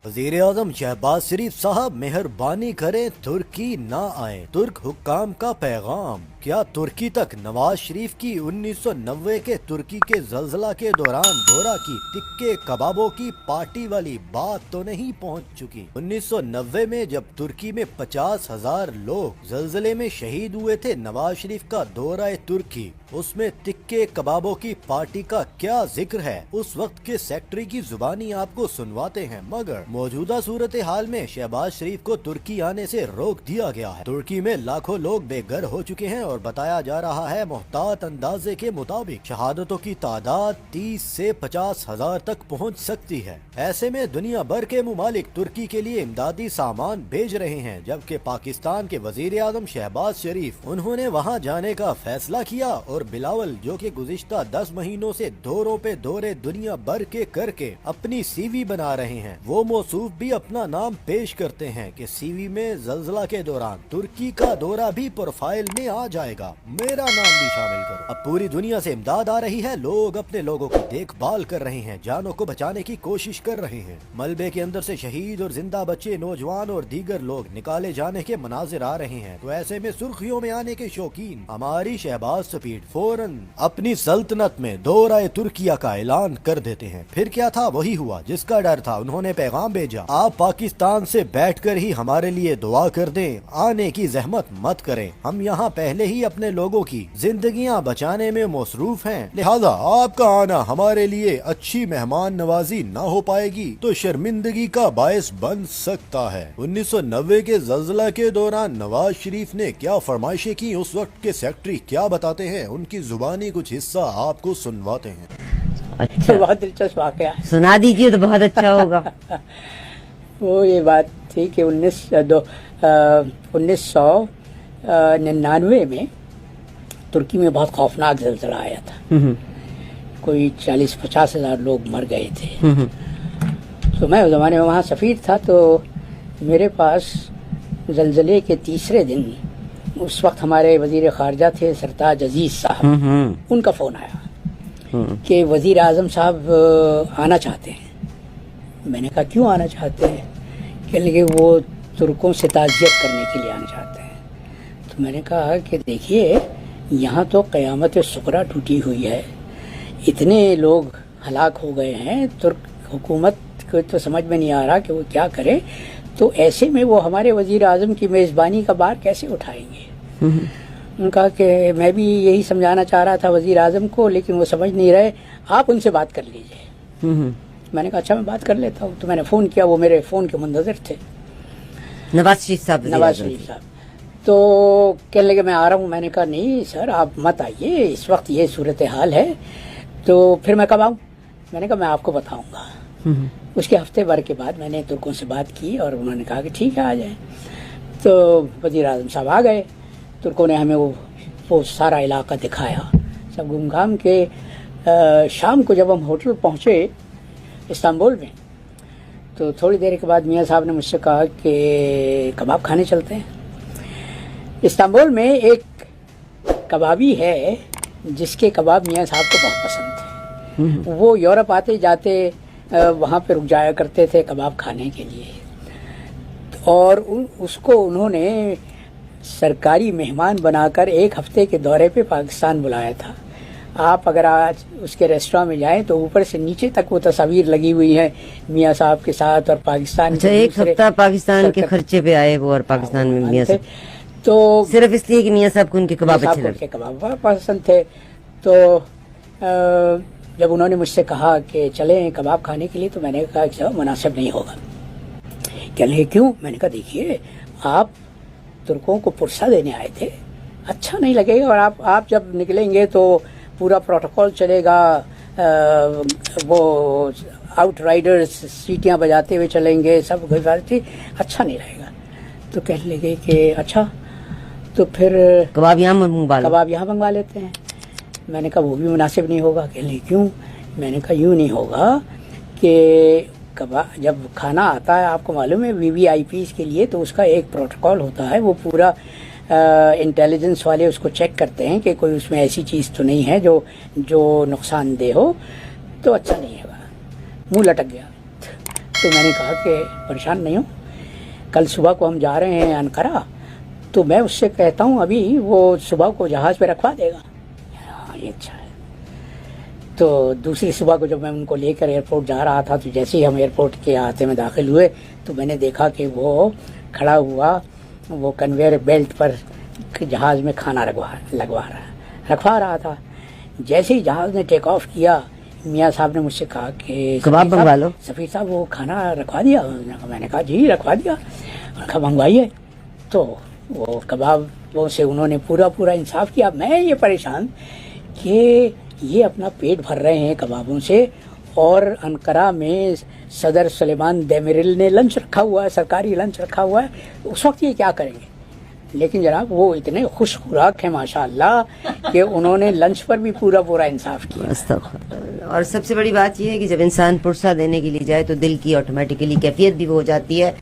वजीर आजम शहबाज शरीफ साहब मेहरबानी करें तुर्की ना आए, तुर्क हुक्काम का पैगाम। क्या तुर्की तक नवाज शरीफ की 1990 के तुर्की के जलजला के दौरान दोरा की टिक्के कबाबों की पार्टी वाली बात तो नहीं पहुंच चुकी? 1990 में जब तुर्की में 50,000 लोग जलजले में शहीद हुए थे, नवाज शरीफ का दौरा तुर्की, उसमें टिक्के कबाबों की पार्टी का क्या जिक्र है? उस वक्त के सेक्रेटरी की जुबानी आपको सुनवाते हैं। मगर मौजूदा सूरत हाल में शहबाज शरीफ को तुर्की आने से रोक दिया गया है। तुर्की में लाखों लोग बेघर हो चुके हैं और बताया जा रहा है मोहतात अंदाजे के मुताबिक शहादतों की तादाद 30 से 50,000 तक पहुंच सकती है। ऐसे में दुनिया भर के मुमालिक तुर्की के लिए इमदादी सामान भेज रहे हैं, जबकि पाकिस्तान के वजीर आजम शहबाज शरीफ उन्होंने वहां जाने का फैसला किया और बिलावल, जो कि गुज़िश्ता 10 महीनों से दौरों पे दौरे दुनिया भर के करके अपनी सीवी बना रहे हैं, वो मौसूफ भी अपना नाम पेश करते हैं कि सीवी में जलजला के दौरान तुर्की का दौरा भी प्रोफाइल में आ जाएगा, मेरा नाम भी शामिल करो। अब पूरी दुनिया से इमदाद आ रही है, लोग अपने लोगों की देखभाल कर रहे हैं, जानों को बचाने की कोशिश कर रहे हैं। मलबे के अंदर से शहीद और जिंदा बच्चे, नौजवान और दीगर लोग निकाले जाने के मनाजिर आ रहे हैं। तो ऐसे में सुर्खियों में आने के शौकीन हमारी शहबाज स्पीड फौरन अपनी सल्तनत में दौरा तुर्किया का ऐलान कर देते हैं। फिर क्या था? वही हुआ जिसका डर था। उन्होंने पैगाम भेजा, आप पाकिस्तान से बैठकर ही हमारे लिए दुआ कर दें, आने की जहमत मत करें, हम यहाँ पहले ही अपने लोगों की जिंदगियां बचाने में मसरूफ हैं, लिहाजा आपका आना हमारे लिए अच्छी मेहमान नवाजी ना हो पाएगी तो शर्मिंदगी का बायस बन सकता है। 1990 के जलजला के दौरान नवाज शरीफ ने क्या फरमाइशें की, उस वक्त के सेक्रेटरी क्या बताते हैं, उनकी जुबानी कुछ हिस्सा आपको सुनवाते हैं। अच्छा, बहुत दिलचस्प वाकया सुना दीजिए तो बहुत अच्छा होगा। वो ये बात थी कि 1999 में तुर्की में बहुत खौफनाक ज़लज़ला आया था। कोई 40-50 हजार लोग मर गए थे। तो मैं उस ज़माने में वहाँ सफ़ीर था, तो मेरे पास ज़लज़ले के तीसरे दिन उस वक्त हमारे वज़ीर ख़ारजा थे सरताज अजीज़ साहब, उनका फ़ोन आया कि वज़ीर आज़म साहब आना चाहते हैं। मैंने कहा क्यों आना चाहते हैं? कहने लगे वो तुर्कों से ताज़ियत करने के लिए आना चाहते हैं। तो मैंने कहा कि देखिए, यहाँ तो क़यामत सुकरा टूटी हुई है, इतने लोग हलाक हो गए हैं, तुर्क हुकूमत को तो समझ में नहीं आ रहा कि वो क्या करे, तो ऐसे में वो हमारे वज़ीर आज़म की मेज़बानी का बार कैसे उठाएंगे? उन्होंने कहा कि मैं भी यही समझाना चाह रहा था वज़ीर आज़म को, लेकिन वो समझ नहीं रहे, आप उनसे बात कर लीजिए। मैंने कहा अच्छा, मैं बात कर लेता हूँ। तो मैंने फ़ोन किया, वो मेरे फ़ोन के मुंतज़िर थे, नवाज शरीफ साहब। तो कहने लगे मैं आ रहा हूँ। मैंने कहा नहीं सर, आप मत आइए, इस वक्त ये सूरत हाल है। तो फिर मैं कब आऊँ? मैंने कहा मैं आपको बताऊँगा। उसके हफ्ते भर के बाद मैंने तुर्कों से बात की और उन्होंने कहा कि ठीक है आ जाए। तो वज़ीर आज़म साहब आ गए। तुर्कों ने हमें वो सारा इलाका दिखाया, सब घूम घाम के। शाम को जब हम होटल पहुँचे इस्तांबुल में, तो थोड़ी देर के बाद मियाँ साहब ने मुझसे कहा कि कबाब खाने चलते हैं। इस्तांबुल में एक कबाबी है जिसके कबाब मियाँ साहब को बहुत पसंद थे। वो यूरोप आते जाते वहाँ पे रुक जाया करते थे कबाब खाने के लिए, और उसको उन्होंने सरकारी मेहमान बनाकर एक हफ्ते के दौरे पे पाकिस्तान बुलाया था। आप अगर आज उसके रेस्टोरेंट में जाएं तो ऊपर से नीचे तक वो तस्वीर लगी हुई है मियाँ साहब के साथ और पाकिस्तान अच्छा, एक हफ्ता पाकिस्तान के खर्चे पे आए वो, और पाकिस्तान में मियाँ साहब तो सिर्फ इसलिए कि मियाँ साहब को उनके कबाब अच्छे लगे, कबाब पसंद थे। तो जब उन्होंने मुझसे कहा कि चलें कबाब खाने के लिए, तो मैंने कहा कि मुनासिब नहीं होगा। कहने लगे क्यों? मैंने कहा देखिए, आप तुर्कों को पुरसा देने आए थे, अच्छा नहीं लगेगा, और आप जब निकलेंगे तो पूरा प्रोटोकॉल चलेगा, वो आउट राइडर्स सीटियाँ बजाते हुए चलेंगे, सब अच्छा नहीं रहेगा। तो कहने लगे कि अच्छा, तो फिर कबाब यहाँ मंगवा लेते हैं। मैंने कहा वो भी मुनासिब नहीं होगा। कहने क्यों? मैंने कहा यूँ नहीं होगा कि कबाब जब खाना आता है, आपको मालूम है VVIPs के लिए तो उसका एक प्रोटोकॉल होता है, वो पूरा इंटेलिजेंस वाले उसको चेक करते हैं कि कोई उसमें ऐसी चीज़ तो नहीं है जो नुकसानदेह हो, तो अच्छा नहीं होगा। मुँह लटक गया। तो मैंने कहा कि परेशान नहीं हूँ, कल सुबह को हम जा रहे हैं अनकरा, तो मैं उससे कहता हूँ अभी वो सुबह को जहाज़ पे रखवा देगा। हाँ ये अच्छा है। तो दूसरी सुबह को जब मैं उनको लेकर एयरपोर्ट जा रहा था, तो जैसे ही हम एयरपोर्ट के अहाते में दाखिल हुए तो मैंने देखा कि वो खड़ा हुआ वो कन्वेयर बेल्ट पर जहाज़ में खाना रखवा रहा था। जैसे ही जहाज़ ने टेक ऑफ किया, मियाँ साहब ने मुझसे कहा कि कबाब मंगवा लो। सफ़ीर साहब वो खाना रखवा दिया? मैंने कहा जी रखवा दिया। उन्होंने कहा मंगवाइए। तो वो कबाबों से उन्होंने पूरा इंसाफ किया। मैं ये परेशान कि ये अपना पेट भर रहे हैं कबाबों से, और अनकरा में सदर सुलेमान देमिरिल ने लंच रखा हुआ है, सरकारी लंच रखा हुआ है, उस वक्त ये क्या करेंगे? लेकिन जनाब वो इतने खुश खुराक हैं माशाअल्लाह कि उन्होंने लंच पर भी पूरा इंसाफ किया। अस्तगफुरुल्लाह। और सबसे बड़ी बात यह है कि जब इंसान पुरसा देने के लिए जाए तो दिल की ऑटोमेटिकली कैफियत भी वो हो जाती है।